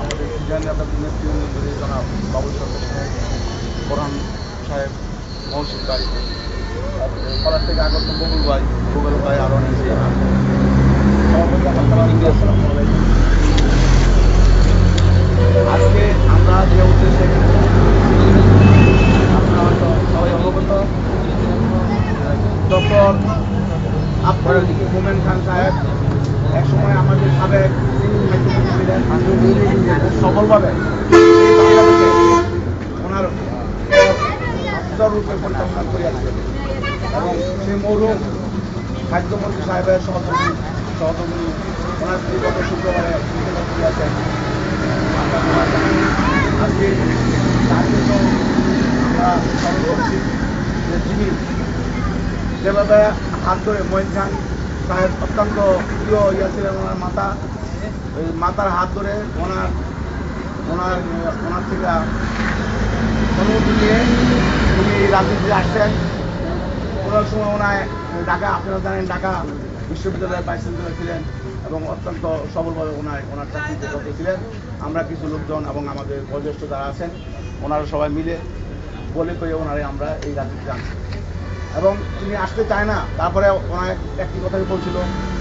আমাদের সিনিয়র নেতা নেতৃবৃন্দ জনাব বাবুল সরকার সাহেব, কোরআন সাহেব, মহসিন ভাই, কলার থেকে আগত গুগল ভাই আরও অনেকে আছে। আজকে আমরা যে উদ্দেশ্যে আপনারা হয়তো সবাই অবগত, ডক্টর আব্দুল মোমেন খান সাহেব একসময় আমাদের সাবেক খাদ্যমন্ত্রী ছিলেন, সফলভাবে এই বাংলাদেশে ওনার রূপে পরিচালনা করিয়াছিলেন এবং সেই মৌরুম খাদ্যমন্ত্রী সাহেবের সহযোগী ওনার স্ত্রী গত শুক্রবারে করিয়াছেন। আজকে তার জন্য আমরা স্মরণ করছি যে যিনি যেভাবে হাত ধরে মঈন খান সাহেব অত্যন্ত প্রিয় ছিলেন ওনার মাতা, ওই মাতার হাত ধরে ওনার থেকে অনুমতি নিয়ে উনি রাজনীতিতে আসছেন। কোনো সময় ওনায় ঢাকা, আপনারা জানেন ঢাকা বিশ্ববিদ্যালয়ের ভাইস চ্যান্সেলর ছিলেন এবং অত্যন্ত সবলভাবে ওনার চাকরিতে রত ছিলেন। আমরা কিছু লোকজন এবং আমাদের বয়োজ্যেষ্ঠ যারা আছেন ওনারা সবাই মিলে বলে করে ওনারে আমরা এই রাজনীতিতে আনছি এবং তিনি আসতে চায় না। তারপরে ওনার একটি কথাই বলছিল,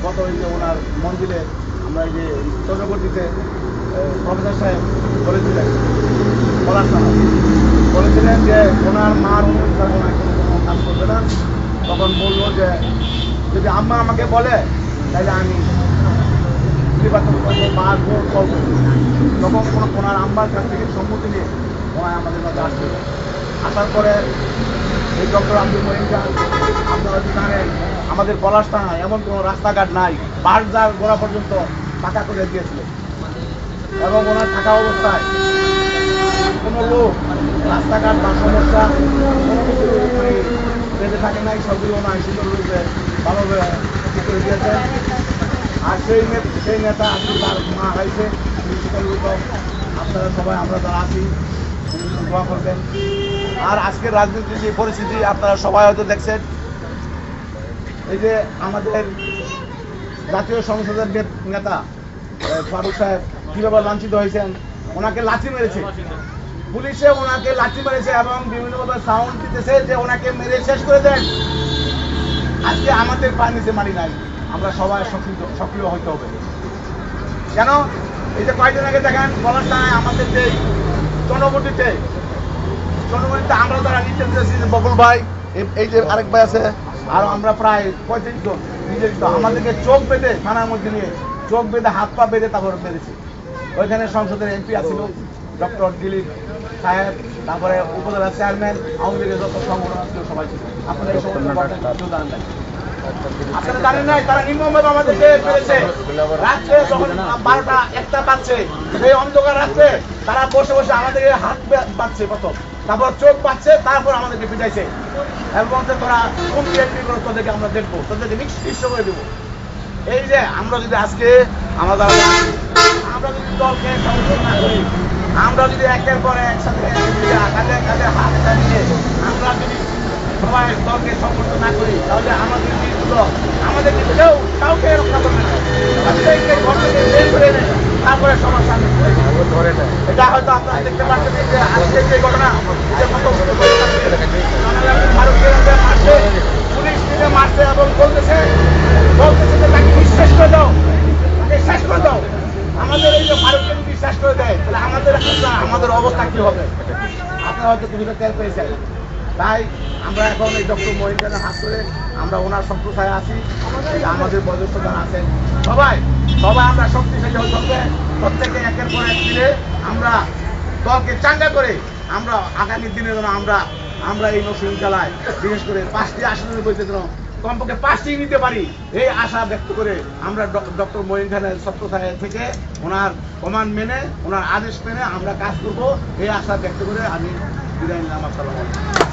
গত ওই যে ওনার মন্দিরে আমরা এই যে চন্দ্রগতিতে প্রফেসর সাহেব বলেছিলেন, বলেছিলেন যে ওনার মার অনুমতি ছাড়া ওনার কোনো কাজ করবে না। তখন বললো যে যদি আম্মা আমাকে বলে তাহলে আমি নির্বাচন করবো বা ভোট করবো। তখন ওনার আম্মার কাছ থেকে সম্মতি নিয়ে ওনায় আমাদের মধ্যে আসছিল। আসার পরে এই ডক্টর আব্দুল মঈন খান, আপনারা জানেন আমাদের পলাশ থানায় এমন কোনো রাস্তাঘাট নাই, বাসদার গোড়া পর্যন্ত পাকা করে দিয়েছিলেন এবং ওনার থাকা অবস্থায় কোনো লোক রাস্তাঘাট বা সমস্যা কোনো কিছু বেঁধে থাকে নাই, সবগুলো ওনার সুন্দর রূপে ভালোভাবে ঠিক করে দিয়েছেন। আর সেই নেতা আজকে তার মা হারাইছে, আপনারা সবাই আমরা যারা আছি দোয়া করবেন। আর আজকের রাজনীতির যে পরিস্থিতি আপনারা সবাই হয়তো দেখছেন, এই যে আমাদের জাতীয় সংসদের নেতা ফারুক সাহেব কীভাবে লাঞ্ছিত হয়েছেন, ওনাকে লাঠি মেরেছে, পুলিশে ওনাকে লাঠি মেরেছে এবং বিভিন্নভাবে সাউন্ড দিতেছে যে ওনাকে মেরে শেষ করে দেন। আজকে আমাদের পায়ের নিচে মারি নাই, আমরা সবাই সক্রিয় হইতে হবে। কেন এই যে কয়েকদিন আগে দেখেন বলার টানায় আমাদের যে জনগণিতে আমরা যারা নিচে দিয়েছি, বকুল ভাই, এই যে আরেক ভাই আছে, আর আমরা প্রায় 35 জন নির্যাতিত, আমাদেরকে চোখ বেঁধে থানার মধ্যে নিয়ে চোখ বেঁধে হাত পা বেঁধে তারপরে মেরেছে। ওইখানে সংসদের এমপি আছিল ডক্টর দিলীপ সাহেব, তারপরে উপজেলা চেয়ারম্যান, আওয়ামী লীগের যত সংগঠন ছিল সবাই ছিল। আপনারা এই সমস্ত জানেন নাই, আপনারা জানেন নাই, তারা নিম্নভাবে আমাদেরকে পেরেছে। রাত্রে যখন 12টা 1টা বাজছে, সেই অন্ধকার রাত্রে তারা বসে বসে আমাদেরকে হাত বাঁধছে প্রথম, তারপর চোখ বাঁধছে, তারপর আমাদেরকে পিটাইছে এবং তোরা কোন বিএনপি করে তোদেরকে আমরা দেখবো, তোদেরকে নিঃস্ব করে দেবো। এই যে আমরা যদি আজকে আমরা যদি দলকে সমর্থন না করি, আমরা যদি একের পর একসাথে কাঁধে কাঁধে হাত নিয়ে আমরা যদি সবাই দলকে সমর্থন না করি, তাহলে আমাদের জিনিসগুলো আমাদেরকে কেউ কাউকে রক্ষা করবে না, তারপরে সমস্যা এটা হয়তো আপনারা দেখতে পাচ্ছেন যে আজকে যে ঘটনা পুলিশ থেকে মারছে এবং বলতেছে যে তাকে শেষ করে দাও, তাকে শেষ করে দাও। আমাদের এই যে ফারুককে যদি শেষ করে দেয় তাহলে আমাদের অবস্থা কি হবে আপনারা হয়তো কিছুটা টের পেয়েছেন। তাই আমরা এখন এই ডক্টর মঈন খানের হাত ধরে আমরা ওনার সম্প্রসায় আছি। আমাদের বয়োজ্যেষ্ঠ যারা আছেন সবাই আমরা শক্তিশালী হতে হবে। প্রত্যেকে একের পর এক দিলে আমরা দলকে চাঙ্গা করে আমরা আগামী দিনের জন্য আমরা এই নরসিংদী জেলায় বিশেষ করে 5টি আসনের বইতে যেন কমপক্ষে 5টি নিতে পারি, এই আশা ব্যক্ত করে আমরা ডক্টর মঈন খানের ছত্রছায়া থেকে ওনার কমান্ড মেনে, ওনার আদেশ মেনে আমরা কাজ করব, এই আশা ব্যক্ত করে আমি বিদায় নিলাম। আসসালামু আলাইকুম।